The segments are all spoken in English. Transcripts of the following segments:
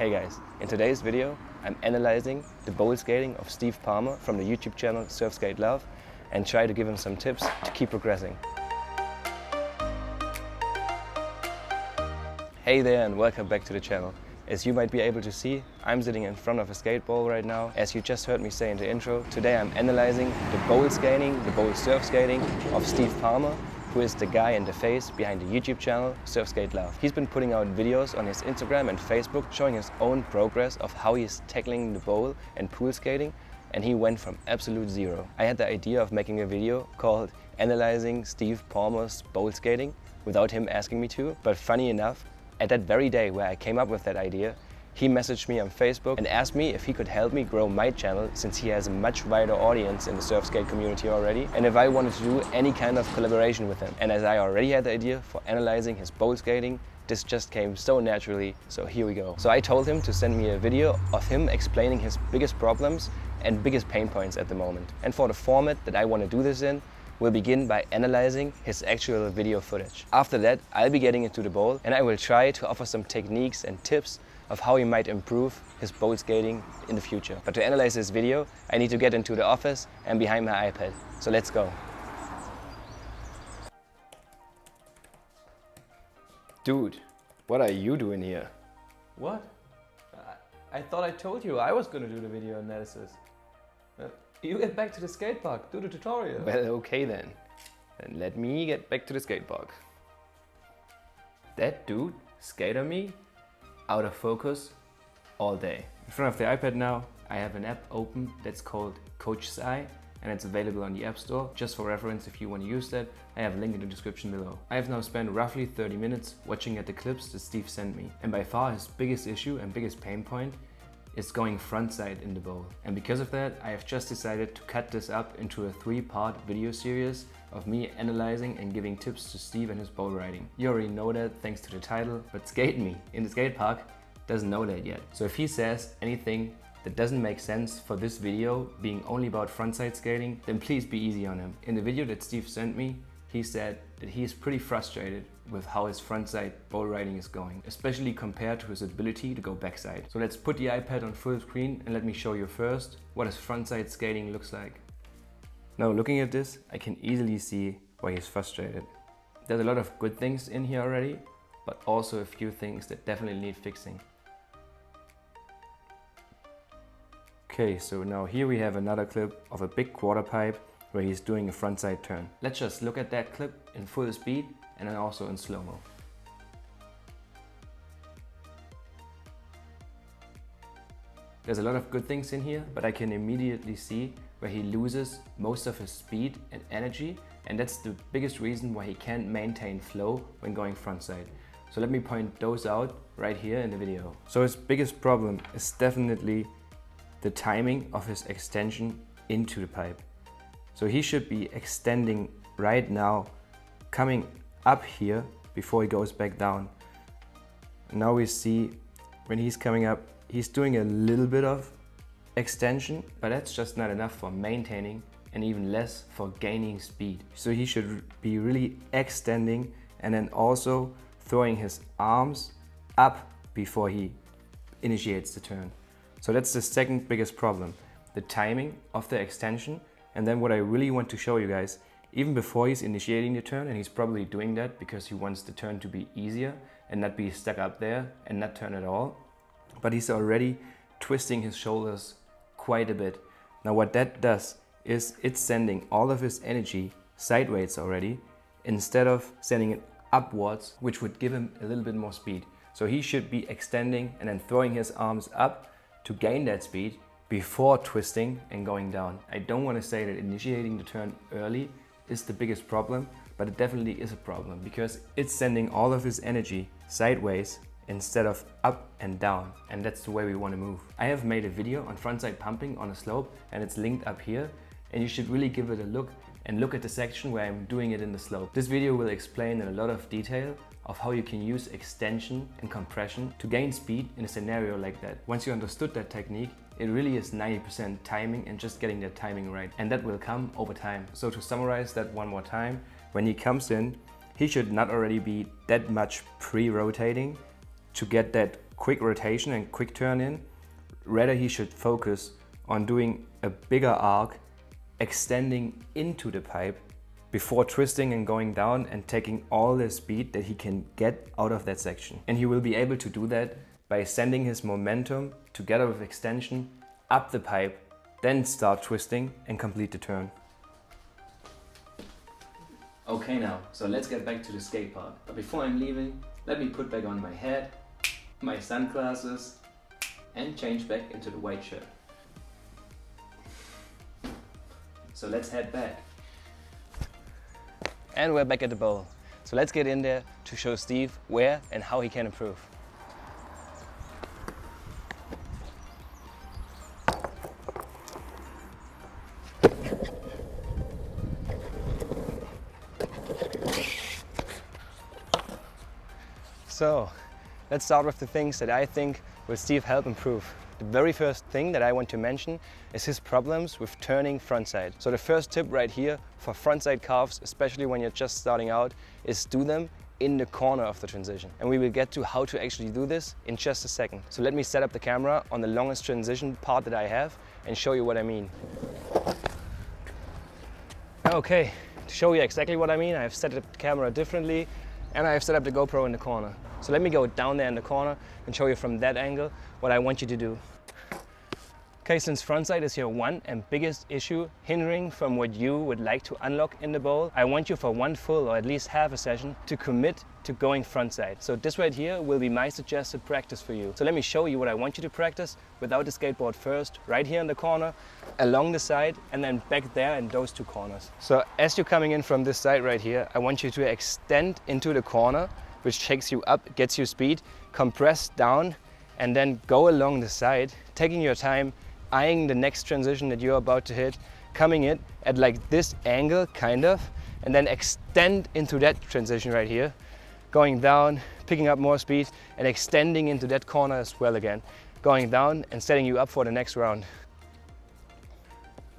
Hey guys, in today's video I'm analyzing the bowl skating of Steve Palmer from the YouTube channel SurfskateLove and try to give him some tips to keep progressing. Hey there and welcome back to the channel. As you might be able to see, I'm sitting in front of a skatebowl right now. As you just heard me say in the intro, today I'm analyzing the bowl skating, the bowl surf skating of Steve Palmer, who is the guy in the face behind the YouTube channel SurfskateLove. He's been putting out videos on his Instagram and Facebook showing his own progress of how he's tackling the bowl and pool skating, and he went from absolute zero. I had the idea of making a video called Analyzing Steve Palmer's Bowl Skating without him asking me to, but funny enough, at that very day where I came up with that idea, he messaged me on Facebook and asked me if he could help me grow my channel since he has a much wider audience in the Surfskate community already, and if I wanted to do any kind of collaboration with him. And as I already had the idea for analyzing his bowl skating, this just came so naturally, so here we go. So I told him to send me a video of him explaining his biggest problems and biggest pain points at the moment. And for the format that I want to do this in, we'll begin by analyzing his actual video footage. After that, I'll be getting into the bowl and I will try to offer some techniques and tips of how he might improve his bowl skating in the future. But to analyze this video, I need to get into the office and behind my iPad. So let's go. Dude, what are you doing here? What? I thought I told you I was gonna do the video analysis. You get back to the skate park, do the tutorial. Well, okay then. Then let me get back to the skate park. That dude, skater me, out of focus all day. In front of the iPad now, I have an app open that's called Coach's Eye, and it's available on the App Store. Just for reference, if you want to use that, I have a link in the description below. I have now spent roughly 30 minutes watching at the clips that Steve sent me. And by far his biggest issue and biggest pain point is going frontside in the bowl. And because of that, I have just decided to cut this up into a 3-part video series of me analyzing and giving tips to Steve and his bowl riding. You already know that thanks to the title, but Skate Me in the skate park doesn't know that yet. So if he says anything that doesn't make sense for this video being only about frontside skating, then please be easy on him. In the video that Steve sent me, he said that he is pretty frustrated with how his frontside bowl riding is going, especially compared to his ability to go backside. So let's put the iPad on full screen and let me show you first what his frontside skating looks like. Now looking at this, I can easily see why he's frustrated. There's a lot of good things in here already, but also a few things that definitely need fixing. Okay, so now here we have another clip of a big quarter pipe where he's doing a frontside turn. Let's just look at that clip in full speed and then also in slow-mo. There's a lot of good things in here, but I can immediately see where he loses most of his speed and energy, and that's the biggest reason why he can't maintain flow when going frontside. So let me point those out right here in the video. So his biggest problem is definitely the timing of his extension into the pipe. So he should be extending right now, coming up here before he goes back down. Now we see when he's coming up, he's doing a little bit of extension, but that's just not enough for maintaining and even less for gaining speed. So he should be really extending and then also throwing his arms up before he initiates the turn. So that's the second biggest problem, the timing of the extension. And then what I really want to show you guys, even before he's initiating the turn, and he's probably doing that because he wants the turn to be easier and not be stuck up there and not turn at all, but he's already twisting his shoulders quite a bit. Now what that does is it's sending all of his energy sideways already instead of sending it upwards, which would give him a little bit more speed. So he should be extending and then throwing his arms up to gain that speed before twisting and going down. I don't want to say that initiating the turn early is the biggest problem, but it definitely is a problem because it's sending all of his energy sideways instead of up and down, and that's the way we want to move. I have made a video on frontside pumping on a slope and it's linked up here, and you should really give it a look and look at the section where I'm doing it in the slope. This video will explain in a lot of detail of how you can use extension and compression to gain speed in a scenario like that. Once you understood that technique, it really is 90% timing and just getting that timing right. And that will come over time. So to summarize that one more time, when he comes in, he should not already be that much pre-rotating to get that quick rotation and quick turn in. Rather, he should focus on doing a bigger arc, extending into the pipe before twisting and going down and taking all the speed that he can get out of that section. And he will be able to do that by sending his momentum together with extension up the pipe, then start twisting and complete the turn. Okay now, so let's get back to the skate park. But before I'm leaving, let me put back on my hat, my sunglasses, and change back into the white shirt. So let's head back. And we're back at the bowl. So let's get in there to show Steve where and how he can improve. So let's start with the things that I think will Steve help improve. The very first thing that I want to mention is his problems with turning frontside. So the first tip right here for frontside carves, especially when you're just starting out, is do them in the corner of the transition. And we will get to how to actually do this in just a second. So let me set up the camera on the longest transition part that I have and show you what I mean. Okay, to show you exactly what I mean, I've set up the camera differently and I've set up the GoPro in the corner. So let me go down there in the corner and show you from that angle what I want you to do. Okay, since frontside is your one and biggest issue hindering from what you would like to unlock in the bowl, I want you for one full or at least half a session to commit to going frontside. So this right here will be my suggested practice for you. So let me show you what I want you to practice without the skateboard first, right here in the corner, along the side, and then back there in those two corners. So as you're coming in from this side right here, I want you to extend into the corner, which takes you up, gets you speed, compress down, and then go along the side, taking your time, eyeing the next transition that you're about to hit, coming in at like this angle, kind of, and then extend into that transition right here, going down, picking up more speed, and extending into that corner as well again, going down and setting you up for the next round.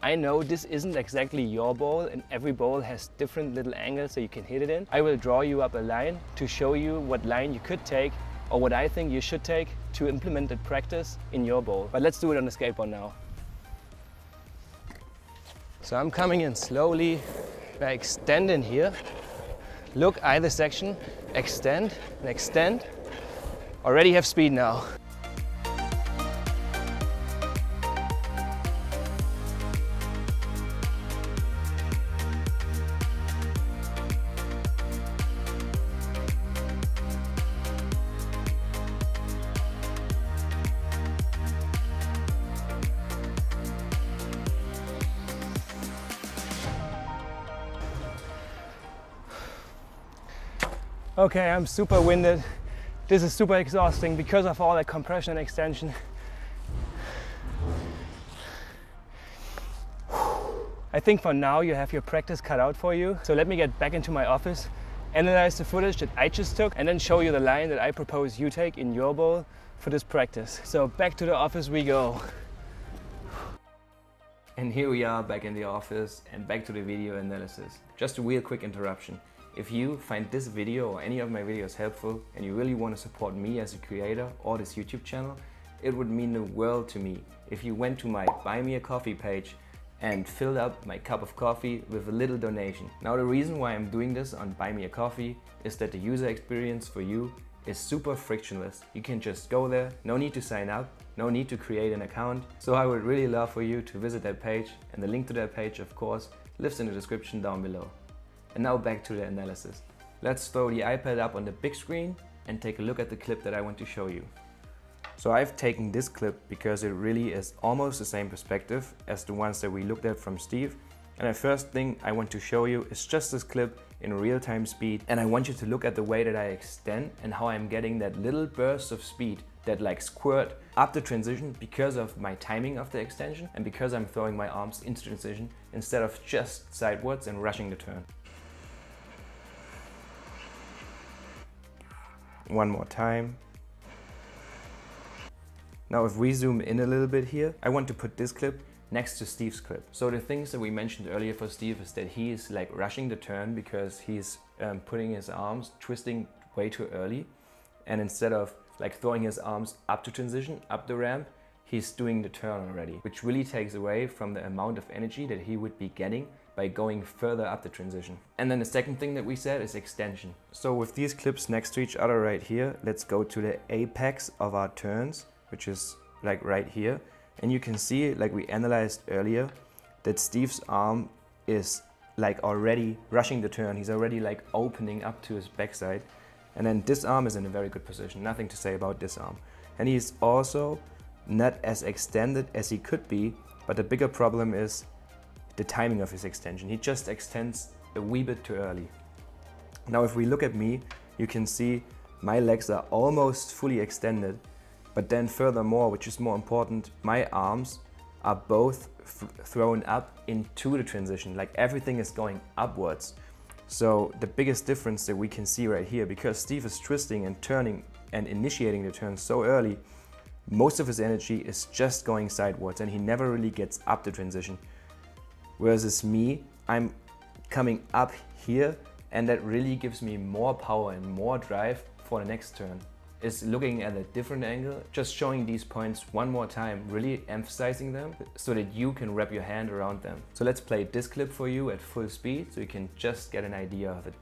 I know this isn't exactly your bowl and every bowl has different little angles that you can hit it in. I will draw you up a line to show you what line you could take or what I think you should take to implement that practice in your bowl. But let's do it on the skateboard now. So I'm coming in slowly, I extend in here, look either section, extend and extend. Already have speed now. Okay, I'm super winded. This is super exhausting because of all that compression and extension. I think for now you have your practice cut out for you. So let me get back into my office, analyze the footage that I just took, and then show you the line that I propose you take in your bowl for this practice. So back to the office we go. And here we are back in the office and back to the video analysis. Just a real quick interruption. If you find this video or any of my videos helpful and you really want to support me as a creator or this YouTube channel, it would mean the world to me if you went to my Buy Me a Coffee page and filled up my cup of coffee with a little donation. Now the reason why I'm doing this on Buy Me a Coffee is that the user experience for you is super frictionless. You can just go there, no need to sign up, no need to create an account. So I would really love for you to visit that page, and the link to that page, of course, lives in the description down below. And now back to the analysis. Let's throw the iPad up on the big screen and take a look at the clip that I want to show you. So I've taken this clip because it really is almost the same perspective as the ones that we looked at from Steve. And the first thing I want to show you is just this clip in real-time speed. And I want you to look at the way that I extend and how I'm getting that little burst of speed that like squirt up the transition because of my timing of the extension and because I'm throwing my arms into transition instead of just sidewards and rushing the turn. One more time. Now if we zoom in a little bit here, I want to put this clip next to Steve's clip. So the things that we mentioned earlier for Steve is that he is like rushing the turn because he's putting his arms, twisting way too early. And instead of like throwing his arms up to transition, up the ramp, he's doing the turn already, which really takes away from the amount of energy that he would be getting by going further up the transition. And then the second thing that we said is extension. So with these clips next to each other right here, let's go to the apex of our turns, which is like right here. And you can see, like we analyzed earlier, that Steve's arm is like already rushing the turn. He's already like opening up to his backside. And then this arm is in a very good position. Nothing to say about this arm. And he's also not as extended as he could be, but the bigger problem is the timing of his extension. He just extends a wee bit too early. Now if we look at me, you can see my legs are almost fully extended, but then furthermore, which is more important, my arms are both thrown up into the transition, like everything is going upwards. So the biggest difference that we can see right here, because Steve is twisting and turning and initiating the turn so early, most of his energy is just going sidewards and he never really gets up the transition. Whereas me, I'm coming up here, and that really gives me more power and more drive for the next turn. Is looking at a different angle, just showing these points one more time, really emphasizing them so that you can wrap your hand around them. So let's play this clip for you at full speed so you can just get an idea of it.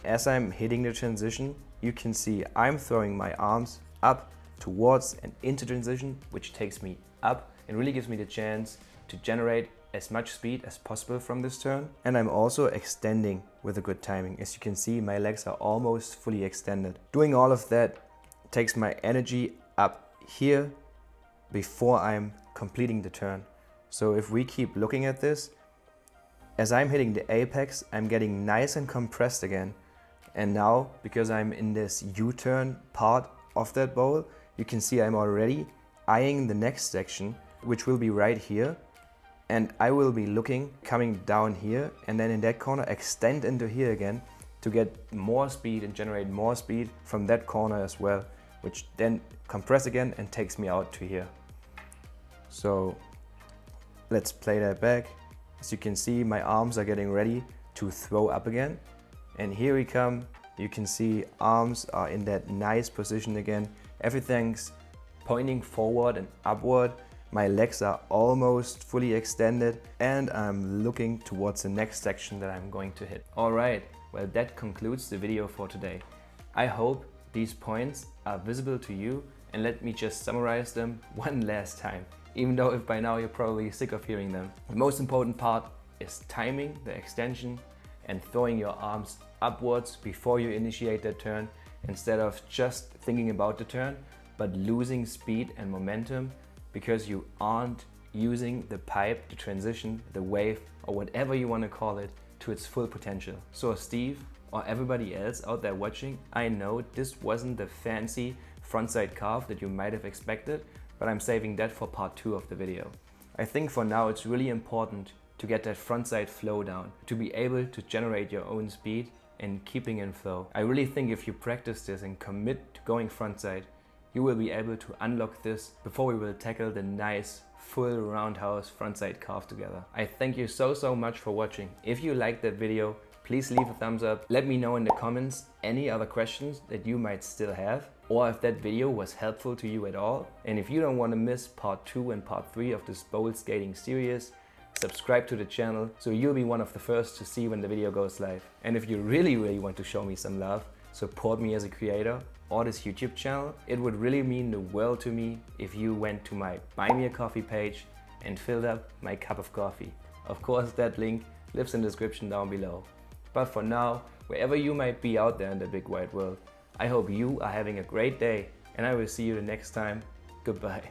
As I'm hitting the transition, you can see I'm throwing my arms up towards and into transition, which takes me up and really gives me the chance to generate as much speed as possible from this turn. And I'm also extending with a good timing. As you can see, my legs are almost fully extended. Doing all of that takes my energy up here before I'm completing the turn. So if we keep looking at this, as I'm hitting the apex, I'm getting nice and compressed again. And now, because I'm in this U-turn part of that bowl, you can see I'm already eyeing the next section, which will be right here. And I will be looking, coming down here, and then in that corner extend into here again to get more speed and generate more speed from that corner as well, which then compress again and takes me out to here. So let's play that back. As you can see, my arms are getting ready to throw up again. And here we come. You can see arms are in that nice position again. Everything's pointing forward and upward. My legs are almost fully extended and I'm looking towards the next section that I'm going to hit. Alright, well that concludes the video for today. I hope these points are visible to you, and let me just summarize them one last time, even though if by now you're probably sick of hearing them. The most important part is timing the extension and throwing your arms upwards before you initiate that turn, instead of just thinking about the turn, but losing speed and momentum because you aren't using the pipe, the transition, the wave, or whatever you want to call it, to its full potential. So Steve, or everybody else out there watching, I know this wasn't the fancy frontside carve that you might have expected, but I'm saving that for part 2 of the video. I think for now it's really important to get that frontside flow down, to be able to generate your own speed and keeping in flow. I really think if you practice this and commit to going frontside, you will be able to unlock this before we will tackle the nice full roundhouse frontside carve together. I thank you so much for watching. If you liked that video, please leave a thumbs up. Let me know in the comments any other questions that you might still have, or if that video was helpful to you at all. And if you don't want to miss part 2 and part 3 of this bowl skating series, subscribe to the channel so you'll be one of the first to see when the video goes live. And if you really want to show me some love, support me as a creator or this YouTube channel, it would really mean the world to me if you went to my Buy Me a Coffee page and filled up my cup of coffee. Of course, that link lives in the description down below. But for now, wherever you might be out there in the big wide world, I hope you are having a great day, and I will see you the next time. Goodbye.